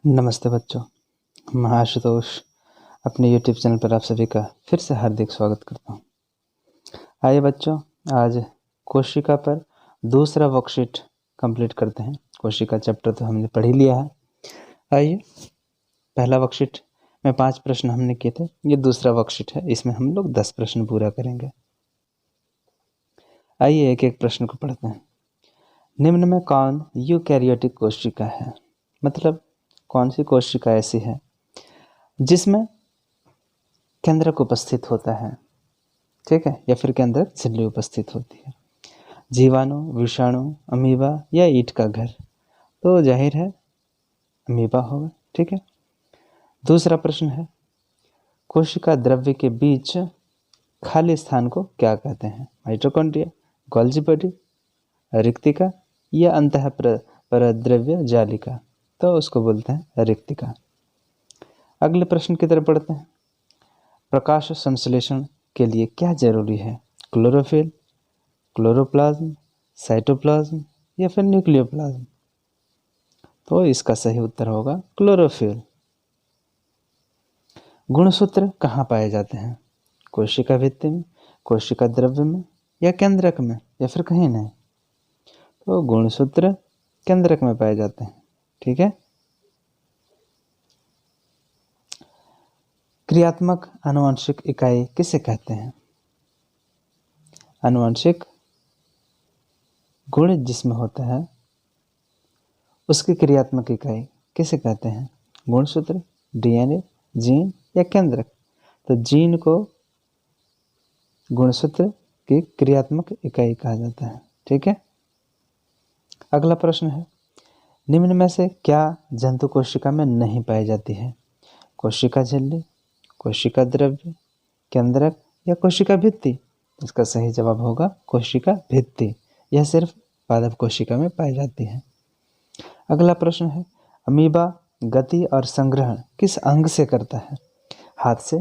नमस्ते बच्चों, मैं आशुतोष अपने यूट्यूब चैनल पर आप सभी का फिर से हार्दिक स्वागत करता हूँ। आइए बच्चों, आज कोशिका पर दूसरा वर्कशीट कंप्लीट करते हैं। कोशिका चैप्टर तो हमने पढ़ ही लिया है। आइए, पहला वर्कशीट में 5 प्रश्न हमने किए थे, ये दूसरा वर्कशीट है, इसमें हम लोग 10 प्रश्न पूरा करेंगे। आइए एक एक प्रश्न को पढ़ते हैं। निम्न में कौन यूकैरियोटिक कोशिका है? मतलब कौन सी कोशिका ऐसी है जिसमें केंद्रक उपस्थित होता है, ठीक है, या फिर केंद्रक झिल्ली उपस्थित होती है। जीवाणु, विषाणु, अमीबा या ईंट का घर? तो जाहिर है अमीबा होगा, ठीक है। दूसरा प्रश्न है, कोशिका द्रव्य के बीच खाली स्थान को क्या कहते हैं? माइटोकॉन्ड्रिया, गोल्जी बॉडी, रिक्तिका या अंतः परद्रव्य जालिका? तो उसको बोलते हैं रिक्तिका। अगले प्रश्न की तरफ बढ़ते हैं। प्रकाश संश्लेषण के लिए क्या जरूरी है? क्लोरोफिल, क्लोरोप्लाज्म, साइटोप्लाज्म या फिर न्यूक्लियोप्लाज्म? तो इसका सही उत्तर होगा क्लोरोफिल। गुणसूत्र कहाँ पाए जाते हैं? कोशिका भित्ति में, कोशिका द्रव्य में या केंद्रक में या फिर कहीं नहीं? तो गुणसूत्र केंद्रक में पाए जाते हैं, ठीक है। क्रियात्मक आनुवंशिक इकाई किसे कहते हैं? आनुवंशिक गुण जिसमें होता है उसकी क्रियात्मक इकाई किसे कहते हैं? गुणसूत्र, डीएनए, जीन या केंद्रक? तो जीन को गुणसूत्र की क्रियात्मक इकाई कहा जाता है, ठीक है। अगला प्रश्न है, निम्न में से क्या जंतु कोशिका में नहीं पाई जाती है? कोशिका झिल्ली, कोशिका द्रव्य, केंद्रक या कोशिका भित्ति? इसका सही जवाब होगा कोशिका भित्ति। यह सिर्फ पादप कोशिका में पाई जाती है। अगला प्रश्न है, अमीबा गति और संग्रहण किस अंग से करता है? हाथ से,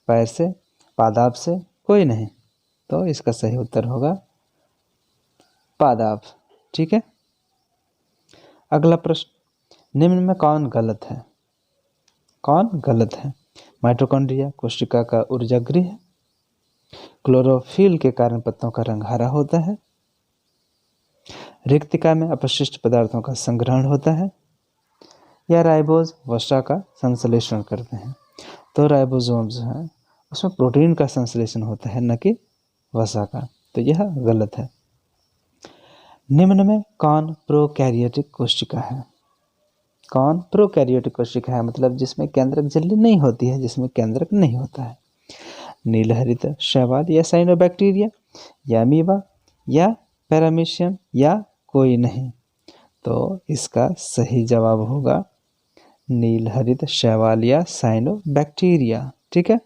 पैर से, पादाप से, कोई नहीं? तो इसका सही उत्तर होगा पादाप, ठीक है। अगला प्रश्न, निम्न में कौन गलत है? कौन गलत है? माइटोकॉन्ड्रिया कोशिका का ऊर्जा गृह है, क्लोरोफिल के कारण पत्तों का रंग हरा होता है, रिक्तिका में अपशिष्ट पदार्थों का संग्रहण होता है, या राइबोज वसा का संश्लेषण करते हैं? तो राइबोसोम्स है उसमें प्रोटीन का संश्लेषण होता है, न कि वसा का। तो यह गलत है। निम्न में कौन प्रोकैरियोटिक कोशिका है? कौन प्रोकैरियोटिक कोशिका है? मतलब जिसमें केंद्रक झिल्ली नहीं होती है, जिसमें केंद्रक नहीं होता है। नीलहरित शैवाल या साइनोबैक्टीरिया या अमीबा या पैरामीशियम या कोई नहीं? तो इसका सही जवाब होगा नीलहरित शैवाल या साइनोबैक्टीरिया, ठीक है।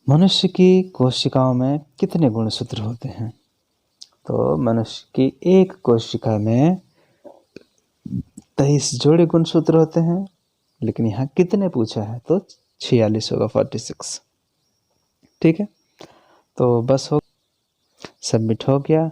मनुष्य की कोशिकाओं में कितने गुणसूत्र होते हैं? तो मनुष्य की एक कोशिका में 23 जोड़े गुणसूत्र होते हैं, लेकिन यहाँ कितने पूछा है? तो 46 होगा, 46, ठीक है। तो बस हो, सबमिट हो गया।